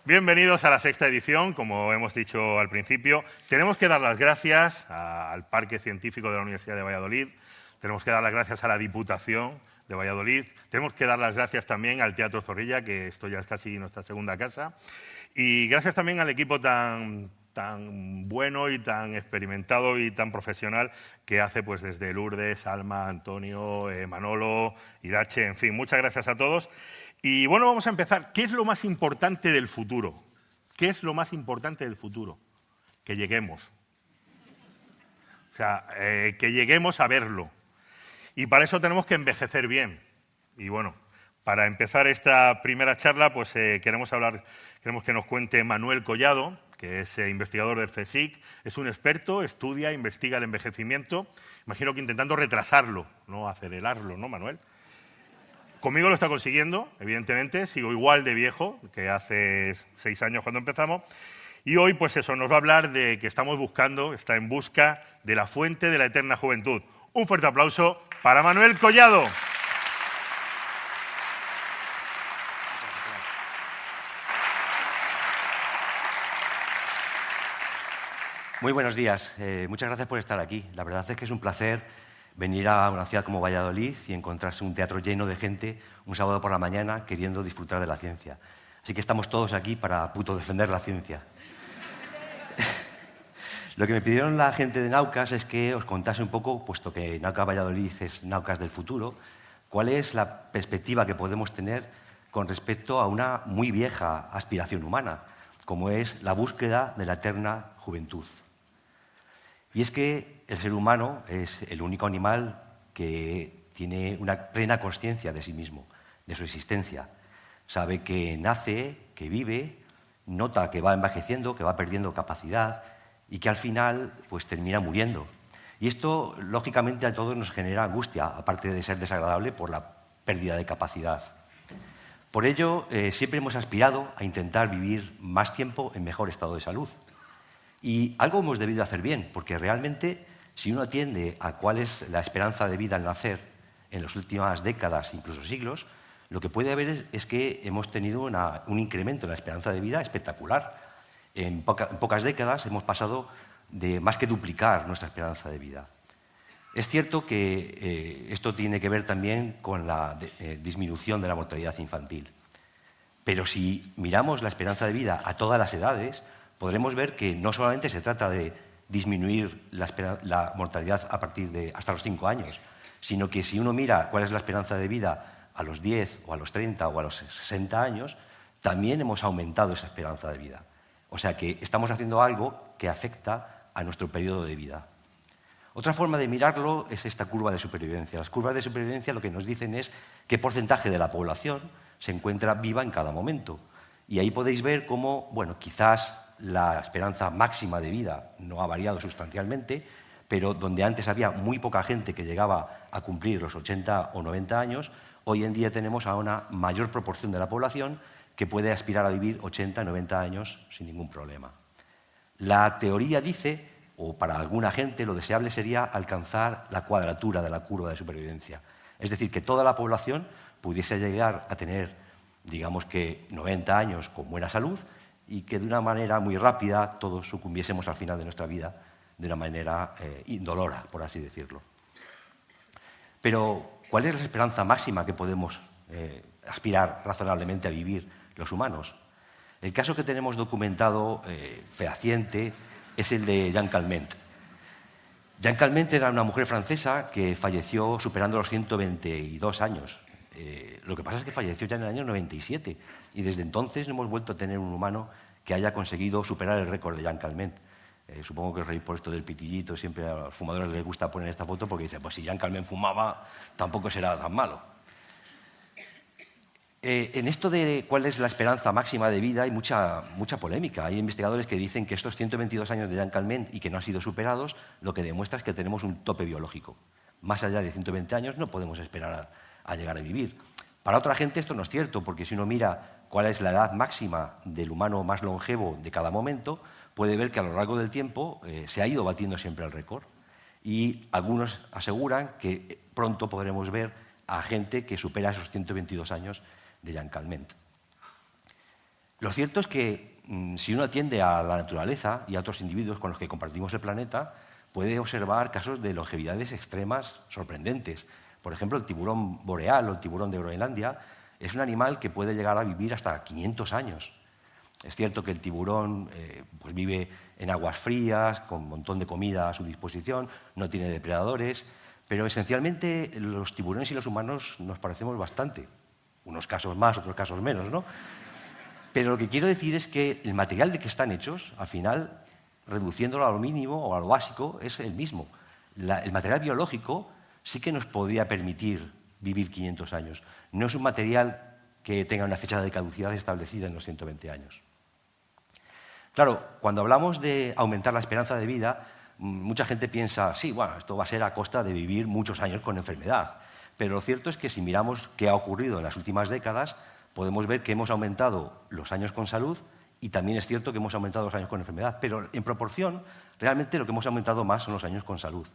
Bienvenidos a la sexta edición, como hemos dicho al principio. Tenemos que dar las gracias al Parque Científico de la Universidad de Valladolid, tenemos que dar las gracias a la Diputación de Valladolid, tenemos que dar las gracias también al Teatro Zorrilla, que esto ya es casi nuestra segunda casa, y gracias también al equipo tan bueno y tan experimentado y tan profesional que hace pues desde Lourdes, Alma, Antonio, Manolo, Irache, en fin, muchas gracias a todos. Y bueno, vamos a empezar. ¿Qué es lo más importante del futuro? ¿Qué es lo más importante del futuro? Que lleguemos. O sea, que lleguemos a verlo. Y para eso tenemos que envejecer bien. Y bueno, para empezar esta primera charla, pues queremos que nos cuente Manuel Collado, que es investigador del CSIC, es un experto, estudia, investiga el envejecimiento. Imagino que intentando retrasarlo, no acelerarlo, ¿no, Manuel? Conmigo lo está consiguiendo, evidentemente, sigo igual de viejo que hace 6 años cuando empezamos. Y hoy, pues eso, nos va a hablar de que está en busca de la fuente de la eterna juventud. Un fuerte aplauso para Manuel Collado. Muy buenos días, muchas gracias por estar aquí. La verdad es que es un placer venir a una ciudad como Valladolid y encontrarse un teatro lleno de gente un sábado por la mañana queriendo disfrutar de la ciencia. Así que estamos todos aquí para defender la ciencia. Lo que me pidieron la gente de Naucas es que os contase un poco, puesto que Naucas Valladolid es Naucas del futuro, cuál es la perspectiva que podemos tener con respecto a una muy vieja aspiración humana, como es la búsqueda de la eterna juventud. Y es que el ser humano es el único animal que tiene una plena consciencia de sí mismo, de su existencia. Sabe que nace, que vive, nota que va envejeciendo, que va perdiendo capacidad y que al final pues, termina muriendo. Y esto, lógicamente, a todos nos genera angustia, aparte de ser desagradable por la pérdida de capacidad. Por ello, siempre hemos aspirado a intentar vivir más tiempo en mejor estado de salud. Y algo hemos debido hacer bien, porque realmente, si uno atiende a cuál es la esperanza de vida al nacer en las últimas décadas, incluso siglos, lo que puede haber es que hemos tenido un incremento en la esperanza de vida espectacular. En pocas décadas hemos pasado de más que duplicar nuestra esperanza de vida. Es cierto que esto tiene que ver también con la disminución de la mortalidad infantil. Pero si miramos la esperanza de vida a todas las edades, podremos ver que no solamente se trata de disminuir la mortalidad a partir de hasta los 5 años, sino que si uno mira cuál es la esperanza de vida a los 10 o a los 30 o a los 60 años, también hemos aumentado esa esperanza de vida. O sea que estamos haciendo algo que afecta a nuestro periodo de vida. Otra forma de mirarlo es esta curva de supervivencia. Las curvas de supervivencia lo que nos dicen es qué porcentaje de la población se encuentra viva en cada momento. Y ahí podéis ver cómo, bueno, quizás la esperanza máxima de vida no ha variado sustancialmente, pero donde antes había muy poca gente que llegaba a cumplir los 80 o 90 años, hoy en día tenemos a una mayor proporción de la población que puede aspirar a vivir 80 o 90 años sin ningún problema. La teoría dice, o para alguna gente lo deseable sería alcanzar la cuadratura de la curva de supervivencia. Es decir, que toda la población pudiese llegar a tener, digamos que 90 años con buena salud y que de una manera muy rápida todos sucumbiésemos al final de nuestra vida de una manera indolora, por así decirlo. Pero, ¿cuál es la esperanza máxima que podemos aspirar razonablemente a vivir los humanos? El caso que tenemos documentado fehaciente es el de Jeanne Calment. Jeanne Calment era una mujer francesa que falleció superando los 122 años. Lo que pasa es que falleció ya en el año 97 y desde entonces no hemos vuelto a tener un humano que haya conseguido superar el récord de Jeanne Calment. Supongo que os reís por esto del pitillito, siempre a los fumadores les gusta poner esta foto porque dicen, pues si Jeanne Calment fumaba, tampoco será tan malo. En esto de cuál es la esperanza máxima de vida hay mucha polémica. Hay investigadores que dicen que estos 122 años de Jeanne Calment y que no han sido superados, lo que demuestra es que tenemos un tope biológico. Más allá de 120 años no podemos esperar a llegar a vivir. Para otra gente esto no es cierto, porque si uno mira cuál es la edad máxima del humano más longevo de cada momento, puede ver que a lo largo del tiempo se ha ido batiendo siempre el récord. Y algunos aseguran que pronto podremos ver a gente que supera esos 122 años de Jeanne Calment. Lo cierto es que si uno atiende a la naturaleza y a otros individuos con los que compartimos el planeta, puede observar casos de longevidades extremas sorprendentes. Por ejemplo, el tiburón boreal o el tiburón de Groenlandia es un animal que puede llegar a vivir hasta 500 años. Es cierto que el tiburón pues vive en aguas frías, con un montón de comida a su disposición, no tiene depredadores, pero esencialmente los tiburones y los humanos nos parecemos bastante. Unos casos más, otros casos menos, ¿no? Pero lo que quiero decir es que el material de que están hechos, al final, reduciéndolo a lo mínimo o a lo básico, es el mismo. El material biológico sí que nos podría permitir vivir 500 años. No es un material que tenga una fecha de caducidad establecida en los 120 años. Claro, cuando hablamos de aumentar la esperanza de vida, mucha gente piensa, sí, bueno, esto va a ser a costa de vivir muchos años con enfermedad. Pero lo cierto es que si miramos qué ha ocurrido en las últimas décadas, podemos ver que hemos aumentado los años con salud y también es cierto que hemos aumentado los años con enfermedad. Pero en proporción, realmente lo que hemos aumentado más son los años con salud.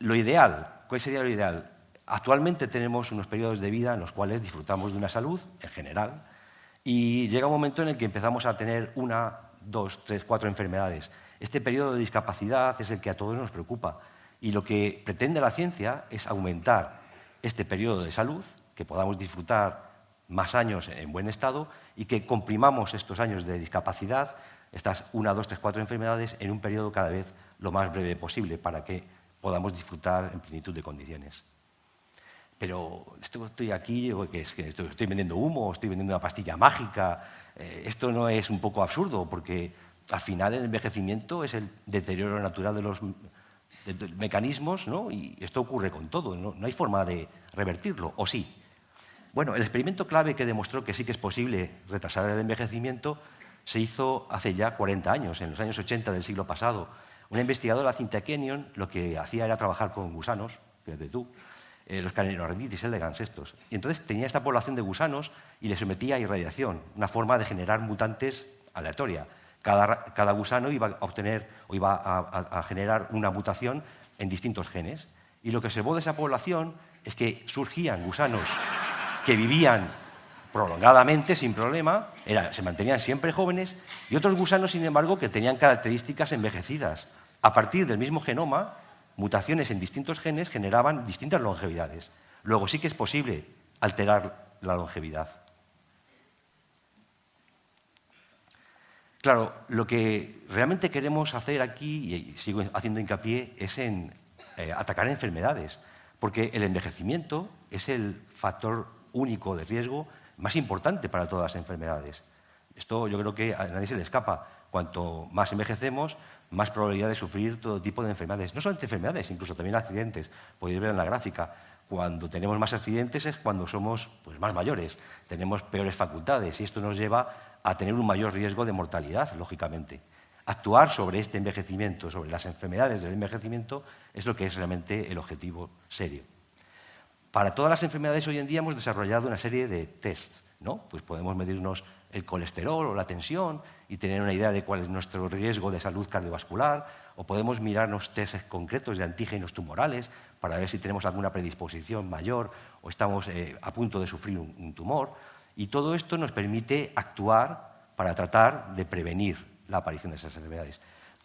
Lo ideal, ¿cuál sería lo ideal? Actualmente tenemos unos periodos de vida en los cuales disfrutamos de una salud, en general, y llega un momento en el que empezamos a tener 1, 2, 3, 4 enfermedades. Este periodo de discapacidad es el que a todos nos preocupa y lo que pretende la ciencia es aumentar este periodo de salud, que podamos disfrutar más años en buen estado y que comprimamos estos años de discapacidad, estas 1, 2, 3, 4 enfermedades, en un periodo cada vez lo más breve posible para que podamos disfrutar en plenitud de condiciones. Pero estoy aquí, que estoy vendiendo humo, estoy vendiendo una pastilla mágica. Esto no es un poco absurdo, porque al final el envejecimiento es el deterioro natural de los mecanismos, ¿no? Y esto ocurre con todo, no hay forma de revertirlo, ¿o sí? Bueno, el experimento clave que demostró que sí que es posible retrasar el envejecimiento se hizo hace ya 40 años, en los años 80 del siglo pasado. Una investigadora, Cynthia Kenyon, lo que hacía era trabajar con gusanos, fíjate tú, los Caenorhabditis elegans estos. Y entonces tenía esta población de gusanos y le sometía a irradiación, una forma de generar mutantes aleatoria. Cada gusano iba a obtener o iba a generar una mutación en distintos genes. Y lo que observó de esa población es que surgían gusanos que vivían prolongadamente, sin problema, se mantenían siempre jóvenes, y otros gusanos, sin embargo, que tenían características envejecidas. A partir del mismo genoma, mutaciones en distintos genes generaban distintas longevidades. Luego sí que es posible alterar la longevidad. Claro, lo que realmente queremos hacer aquí, y sigo haciendo hincapié, es en atacar enfermedades, porque el envejecimiento es el factor único de riesgo más importante para todas las enfermedades. Esto yo creo que a nadie se le escapa. Cuanto más envejecemos, más probabilidad de sufrir todo tipo de enfermedades. No solamente enfermedades, incluso también accidentes. Podéis ver en la gráfica, cuando tenemos más accidentes es cuando somos más mayores, tenemos peores facultades y esto nos lleva a tener un mayor riesgo de mortalidad, lógicamente. Actuar sobre este envejecimiento, sobre las enfermedades del envejecimiento, es lo que es realmente el objetivo serio. Para todas las enfermedades hoy en día hemos desarrollado una serie de tests, ¿no? Pues podemos medirnos el colesterol o la tensión y tener una idea de cuál es nuestro riesgo de salud cardiovascular, o podemos mirarnos tests concretos de antígenos tumorales para ver si tenemos alguna predisposición mayor o estamos a punto de sufrir un tumor. Y todo esto nos permite actuar para tratar de prevenir la aparición de esas enfermedades.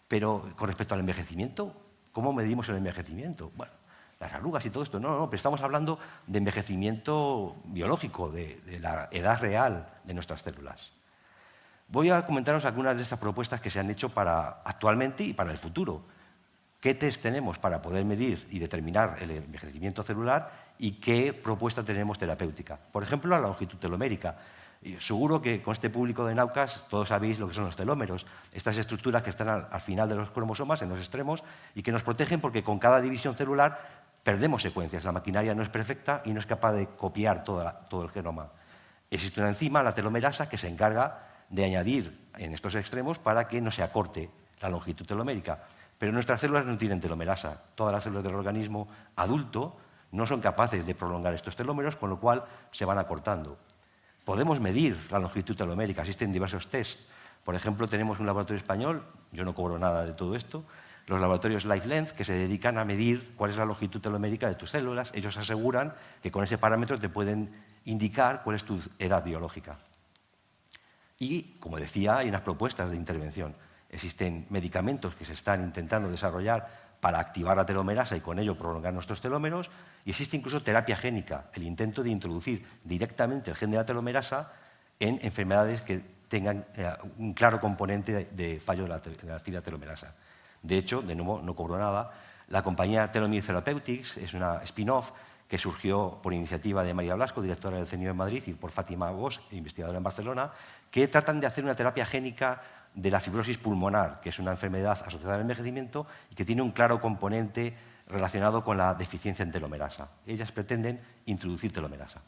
Pero con respecto al envejecimiento, ¿cómo medimos el envejecimiento? Bueno, las arrugas y todo esto, no, pero estamos hablando de envejecimiento biológico, de la edad real de nuestras células. Voy a comentaros algunas de estas propuestas que se han hecho para actualmente y para el futuro. ¿Qué test tenemos para poder medir y determinar el envejecimiento celular y qué propuesta tenemos terapéutica? Por ejemplo, la longitud telomérica. Y seguro que con este público de Naucas todos sabéis lo que son los telómeros, estas estructuras que están al final de los cromosomas, en los extremos, y que nos protegen porque con cada división celular perdemos secuencias. La maquinaria no es perfecta y no es capaz de copiar todo el genoma. Existe una enzima, la telomerasa, que se encarga de añadir en estos extremos para que no se acorte la longitud telomérica. Pero nuestras células no tienen telomerasa. Todas las células del organismo adulto no son capaces de prolongar estos telómeros, con lo cual se van acortando. Podemos medir la longitud telomérica, existen diversos tests. Por ejemplo, tenemos un laboratorio español, yo no cobro nada de todo esto, los laboratorios LifeLength, que se dedican a medir cuál es la longitud telomérica de tus células. Ellos aseguran que con ese parámetro te pueden indicar cuál es tu edad biológica. Y, como decía, hay unas propuestas de intervención. Existen medicamentos que se están intentando desarrollar para activar la telomerasa y con ello prolongar nuestros telómeros, y existe incluso terapia génica, el intento de introducir directamente el gen de la telomerasa en enfermedades que tengan un claro componente de fallo de la actividad telomerasa. De hecho, de nuevo, no cobro nada, la compañía Telomere Therapeutics es una spin-off que surgió por iniciativa de María Blasco, directora del CNIO en Madrid, y por Fátima Bosch, investigadora en Barcelona, que tratan de hacer una terapia génica de la fibrosis pulmonar, que es una enfermedad asociada al envejecimiento y que tiene un claro componente relacionado con la deficiencia en telomerasa. Ellas pretenden introducir telomerasa.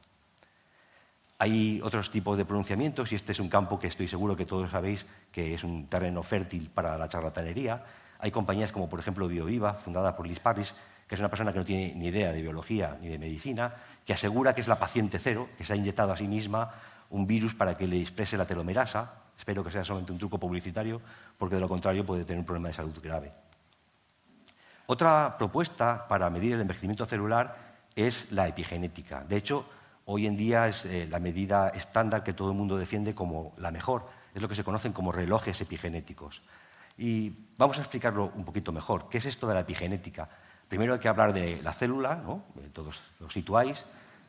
Hay otros tipos de pronunciamientos y este es un campo que estoy seguro que todos sabéis que es un terreno fértil para la charlatanería. Hay compañías como, por ejemplo, BioViva, fundada por Liz Parrish, que es una persona que no tiene ni idea de biología ni de medicina, que asegura que es la paciente cero, que se ha inyectado a sí misma un virus para que le exprese la telomerasa. Espero que sea solamente un truco publicitario, porque de lo contrario puede tener un problema de salud grave. Otra propuesta para medir el envejecimiento celular es la epigenética. De hecho, hoy en día es la medida estándar que todo el mundo defiende como la mejor. Es lo que se conocen como relojes epigenéticos. Y vamos a explicarlo un poquito mejor. ¿Qué es esto de la epigenética? Primero hay que hablar de la célula, ¿no? Todos lo situáis.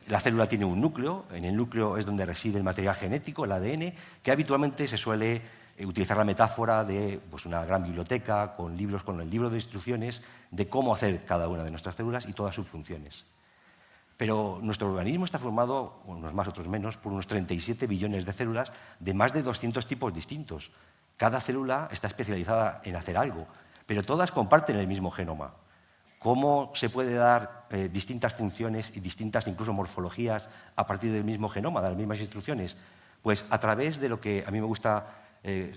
La célula tiene un núcleo, en el núcleo es donde reside el material genético, el ADN, que habitualmente se suele utilizar la metáfora de pues, una gran biblioteca con libros, con el libro de instrucciones de cómo hacer cada una de nuestras células y todas sus funciones. Pero nuestro organismo está formado, unos más, otros menos, por unos 37 billones de células de más de 200 tipos distintos. Cada célula está especializada en hacer algo, pero todas comparten el mismo genoma. ¿Cómo se puede dar distintas funciones y distintas incluso morfologías a partir del mismo genoma, de las mismas instrucciones? Pues a través de lo que a mí me gusta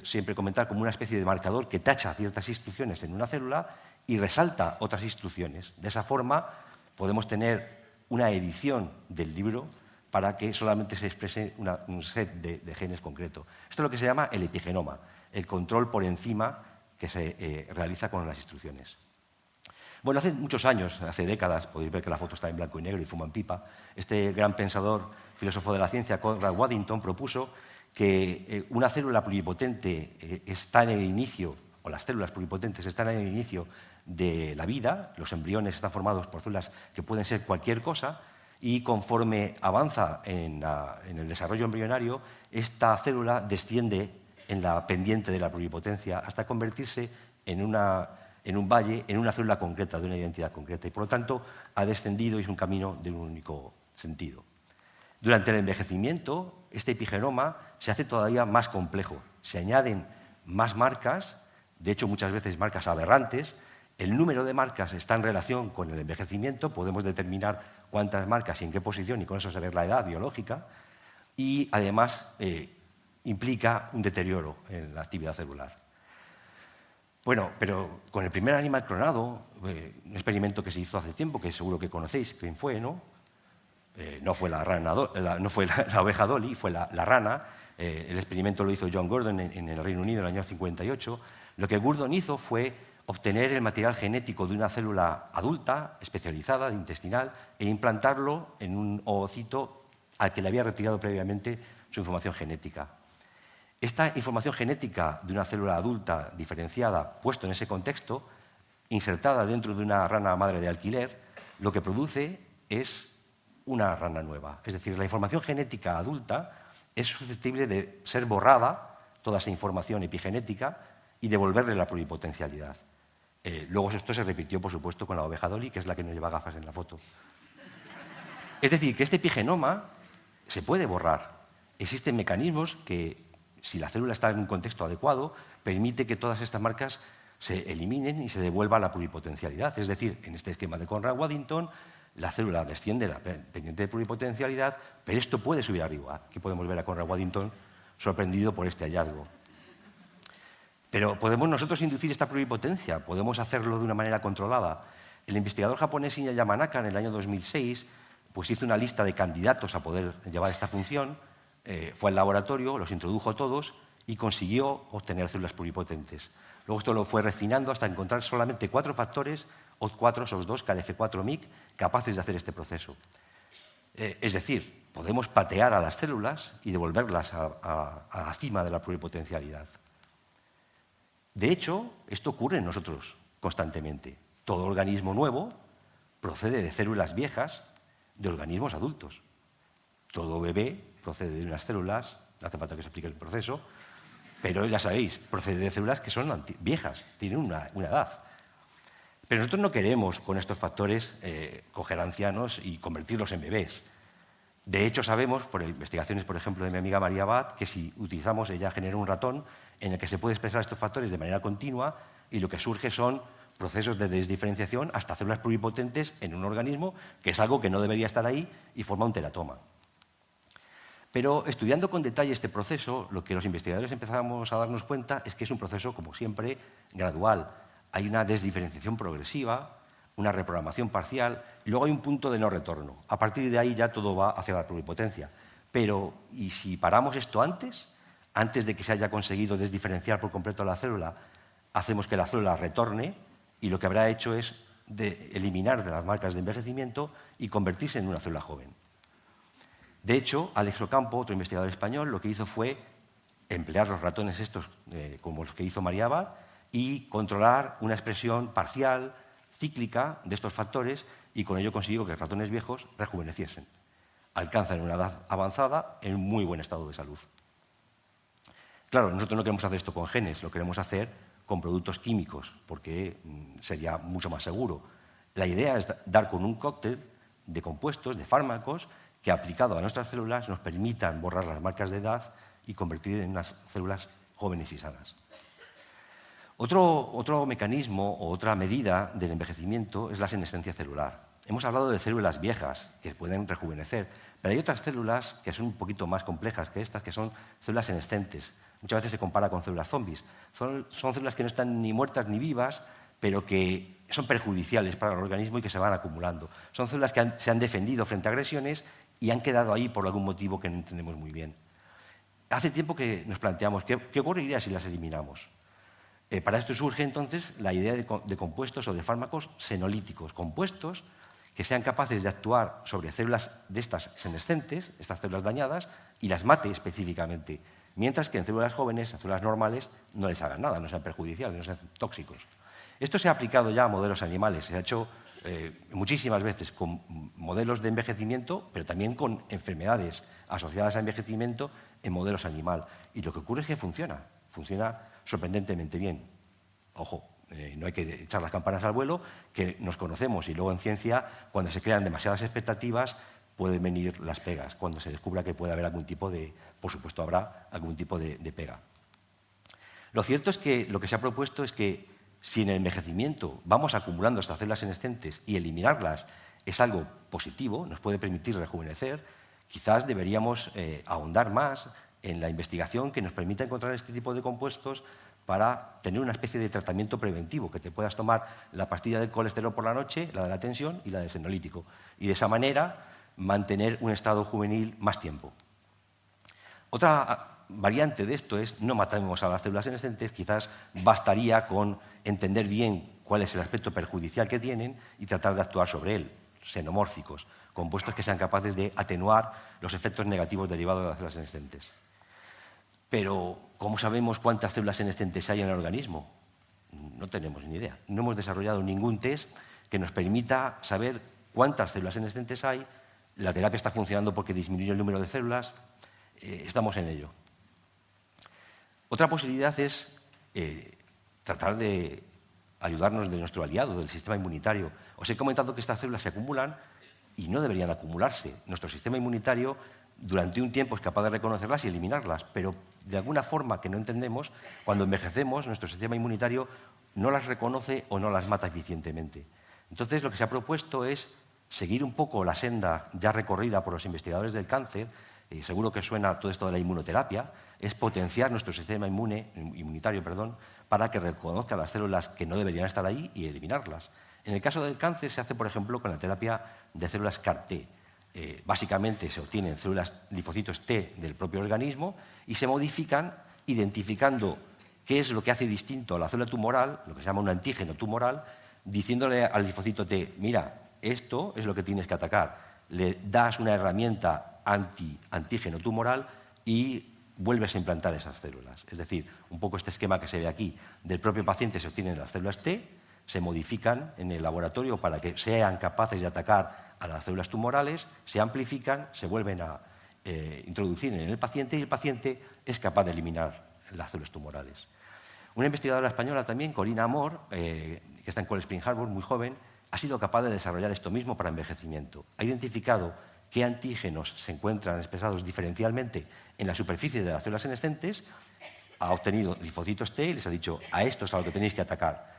siempre comentar como una especie de marcador que tacha ciertas instrucciones en una célula y resalta otras instrucciones. De esa forma podemos tener una edición del libro para que solamente se exprese un set de genes concreto. Esto es lo que se llama el epigenoma, el control por encima que se realiza con las instrucciones. Bueno, hace muchos años, hace décadas, podéis ver que la foto está en blanco y negro y fuman pipa, este gran pensador, filósofo de la ciencia, Conrad Waddington, propuso que una célula pluripotente está en el inicio, o las células pluripotentes están en el inicio de la vida, los embriones están formados por células que pueden ser cualquier cosa, y conforme avanza en el desarrollo embrionario, esta célula desciende en la pendiente de la pluripotencia hasta convertirse en un valle, en una célula concreta, de una identidad concreta. Y por lo tanto ha descendido y es un camino de un único sentido. Durante el envejecimiento, este epigenoma se hace todavía más complejo. Se añaden más marcas, de hecho muchas veces marcas aberrantes. El número de marcas está en relación con el envejecimiento. Podemos determinar cuántas marcas y en qué posición y con eso saber la edad biológica. Y además implica un deterioro en la actividad celular. Bueno, pero con el primer animal clonado, un experimento que se hizo hace tiempo, que seguro que conocéis quién fue, ¿no? No fue no fue la oveja Dolly, fue la rana. El experimento lo hizo John Gurdon en el Reino Unido en el año 58. Lo que Gurdon hizo fue obtener el material genético de una célula adulta, especializada, intestinal, e implantarlo en un ovocito al que le había retirado previamente su información genética. Esta información genética de una célula adulta diferenciada, puesto en ese contexto, insertada dentro de una rana madre de alquiler, lo que produce es una rana nueva. Es decir, la información genética adulta es susceptible de ser borrada, toda esa información epigenética, y devolverle la pluripotencialidad. Luego esto se repitió, por supuesto, con la oveja Dolly, que es la que nos lleva gafas en la foto. Es decir, que este epigenoma se puede borrar. Existen mecanismos que, si la célula está en un contexto adecuado, permite que todas estas marcas se eliminen y se devuelva la pluripotencialidad. Es decir, en este esquema de Conrad Waddington, la célula desciende la pendiente de pluripotencialidad, pero esto puede subir arriba. Aquí podemos ver a Conrad Waddington sorprendido por este hallazgo. Pero podemos nosotros inducir esta pluripotencia, podemos hacerlo de una manera controlada. El investigador japonés Shinya Yamanaka en el año 2006 pues hizo una lista de candidatos a poder llevar esta función, fue al laboratorio, los introdujo todos y consiguió obtener células pluripotentes. Luego esto lo fue refinando hasta encontrar solamente 4 factores, OT4, SOS2, KLF4, MYC, capaces de hacer este proceso. Es decir, podemos patear a las células y devolverlas a la cima de la pluripotencialidad. De hecho, esto ocurre en nosotros constantemente. Todo organismo nuevo procede de células viejas de organismos adultos. Todo bebé procede de unas células, no hace falta que se explique el proceso, pero ya sabéis, procede de células que son viejas, tienen una edad. Pero nosotros no queremos con estos factores coger ancianos y convertirlos en bebés. De hecho, sabemos, por investigaciones, por ejemplo, de mi amiga María Abad, que si utilizamos, ella genera un ratón en el que se puede expresar estos factores de manera continua y lo que surge son procesos de desdiferenciación hasta células pluripotentes en un organismo, que es algo que no debería estar ahí y forma un teratoma. Pero estudiando con detalle este proceso, lo que los investigadores empezamos a darnos cuenta es que es un proceso, como siempre, gradual. Hay una desdiferenciación progresiva, una reprogramación parcial, y luego hay un punto de no retorno. A partir de ahí ya todo va hacia la pluripotencia. Pero, ¿y si paramos esto antes de que se haya conseguido desdiferenciar por completo la célula, hacemos que la célula retorne y lo que habrá hecho es eliminar de las marcas de envejecimiento y convertirse en una célula joven? De hecho, Alex Ocampo, otro investigador español, lo que hizo fue emplear los ratones estos, como los que hizo María Abad, y controlar una expresión parcial, cíclica, de estos factores, y con ello consiguió que ratones viejos rejuveneciesen. Alcanzan una edad avanzada en muy buen estado de salud. Claro, nosotros no queremos hacer esto con genes, lo queremos hacer con productos químicos, porque sería mucho más seguro. La idea es dar con un cóctel de compuestos, de fármacos, que aplicado a nuestras células nos permitan borrar las marcas de edad y convertir en unas células jóvenes y sanas. Otro mecanismo o otra medida del envejecimiento es la senescencia celular. Hemos hablado de células viejas que pueden rejuvenecer, pero hay otras células que son un poquito más complejas que estas, que son células senescentes. Muchas veces se compara con células zombies. Son células que no están ni muertas ni vivas, pero que son perjudiciales para el organismo y que se van acumulando. Son células que se han defendido frente a agresiones y han quedado ahí por algún motivo que no entendemos muy bien. Hace tiempo que nos planteamos qué ocurriría si las eliminamos. Para esto surge entonces la idea de compuestos o de fármacos senolíticos, compuestos que sean capaces de actuar sobre células de estas senescentes, estas células dañadas, y las mate específicamente, mientras que en células jóvenes, en células normales, no les hagan nada, no sean perjudiciales, no sean tóxicos. Esto se ha aplicado ya a modelos animales, se ha hecho muchísimas veces con modelos de envejecimiento, pero también con enfermedades asociadas a envejecimiento en modelos animal. Y lo que ocurre es que funciona sorprendentemente bien. Ojo, no hay que echar las campanas al vuelo, que nos conocemos y luego en ciencia, cuando se crean demasiadas expectativas, pueden venir las pegas. Cuando se descubra que puede haber algún tipo de, por supuesto habrá algún tipo de pega. Lo cierto es que lo que se ha propuesto es que si en el envejecimiento vamos acumulando estas células senescentes y eliminarlas es algo positivo, nos puede permitir rejuvenecer, quizás deberíamos ahondar más en la investigación que nos permita encontrar este tipo de compuestos para tener una especie de tratamiento preventivo, que te puedas tomar la pastilla del colesterol por la noche, la de la tensión y la del senolítico, y de esa manera mantener un estado juvenil más tiempo. Otra variante de esto es no matemos a las células senescentes, quizás bastaría con entender bien cuál es el aspecto perjudicial que tienen y tratar de actuar sobre él, xenomórficos, compuestos que sean capaces de atenuar los efectos negativos derivados de las células senescentes. Pero, ¿cómo sabemos cuántas células senescentes hay en el organismo? No tenemos ni idea. No hemos desarrollado ningún test que nos permita saber cuántas células senescentes hay. La terapia está funcionando porque disminuye el número de células. Estamos en ello. Otra posibilidad es tratar de ayudarnos de nuestro aliado, del sistema inmunitario. Os he comentado que estas células se acumulan y no deberían acumularse. Nuestro sistema inmunitario durante un tiempo es capaz de reconocerlas y eliminarlas, pero de alguna forma que no entendemos, cuando envejecemos, nuestro sistema inmunitario no las reconoce o no las mata eficientemente. Entonces, lo que se ha propuesto es seguir un poco la senda ya recorrida por los investigadores del cáncer, y seguro que suena todo esto de la inmunoterapia, es potenciar nuestro sistema inmunitario, para que reconozca las células que no deberían estar ahí y eliminarlas. En el caso del cáncer se hace, por ejemplo, con la terapia de células CAR-T. Básicamente se obtienen células linfocitos T del propio organismo y se modifican identificando qué es lo que hace distinto a la célula tumoral, lo que se llama un antígeno tumoral, diciéndole al linfocito T, mira, esto es lo que tienes que atacar. Le das una herramienta antígeno tumoral y vuelves a implantar esas células. Es decir, un poco este esquema que se ve aquí, del propio paciente se obtienen las células T, se modifican en el laboratorio para que sean capaces de atacar a las células tumorales, se amplifican, se vuelven a introducir en el paciente y el paciente es capaz de eliminar las células tumorales. Una investigadora española también, Corina Amor, que está en Cold Spring Harbor, muy joven, ha sido capaz de desarrollar esto mismo para envejecimiento. Ha identificado qué antígenos se encuentran expresados diferencialmente en la superficie de las células senescentes, ha obtenido linfocitos T y les ha dicho a estos a lo que tenéis que atacar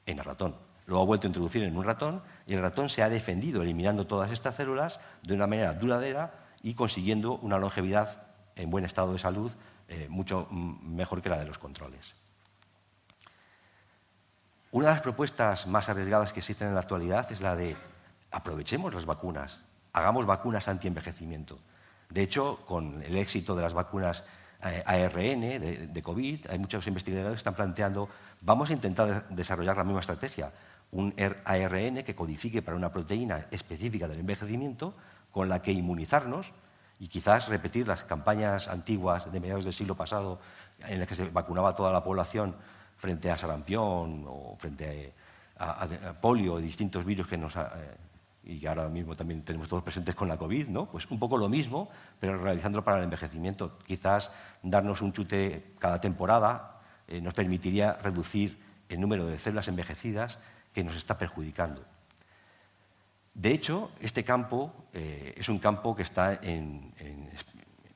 en el ratón. Lo ha vuelto a introducir en un ratón y el ratón se ha defendido eliminando todas estas células de una manera duradera y consiguiendo una longevidad en buen estado de salud mucho mejor que la de los controles. Una de las propuestas más arriesgadas que existen en la actualidad es la de aprovechemos las vacunas, hagamos vacunas anti-envejecimiento. De hecho, con el éxito de las vacunas ARN de COVID, hay muchos investigadores que están planteando vamos a intentar desarrollar la misma estrategia, un ARN que codifique para una proteína específica del envejecimiento con la que inmunizarnos y quizás repetir las campañas antiguas de mediados del siglo pasado en las que se vacunaba a toda la población frente a sarampión o frente a polio, distintos virus que y ahora mismo también tenemos todos presentes con la COVID, ¿no? Pues un poco lo mismo, pero realizándolo para el envejecimiento. Quizás darnos un chute cada temporada nos permitiría reducir el número de células envejecidas que nos está perjudicando. De hecho, este campo es un campo que está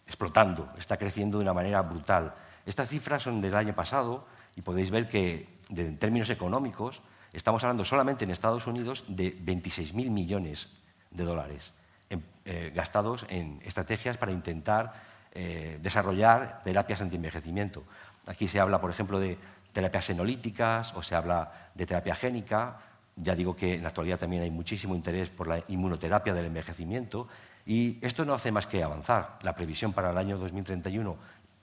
explotando, está creciendo de una manera brutal. Estas cifras son del año pasado y podéis ver que, en términos económicos, estamos hablando solamente en Estados Unidos de 26.000 millones de dólares gastados en estrategias para intentar desarrollar terapias antienvejecimiento. Aquí se habla, por ejemplo, de terapias senolíticas o se habla de terapia génica. Ya digo que en la actualidad también hay muchísimo interés por la inmunoterapia del envejecimiento y esto no hace más que avanzar. La previsión para el año 2031,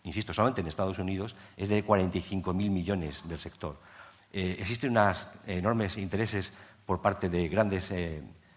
insisto, solamente en Estados Unidos, es de 45.000 millones del sector. Existen unos enormes intereses por parte de grandes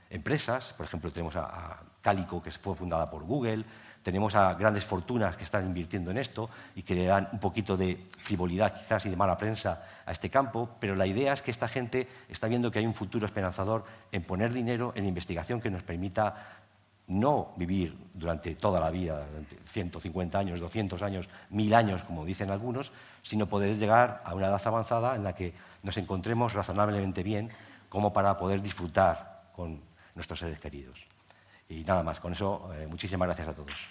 empresas. Por ejemplo, tenemos a Calico, que fue fundada por Google. Tenemos a grandes fortunas que están invirtiendo en esto y que le dan un poquito de frivolidad quizás y de mala prensa a este campo, pero la idea es que esta gente está viendo que hay un futuro esperanzador en poner dinero en investigación que nos permita no vivir durante toda la vida, durante 150 años, 200 años, 1000 años, como dicen algunos, sino poder llegar a una edad avanzada en la que nos encontremos razonablemente bien como para poder disfrutar con nuestros seres queridos. Y nada más, con eso, muchísimas gracias a todos.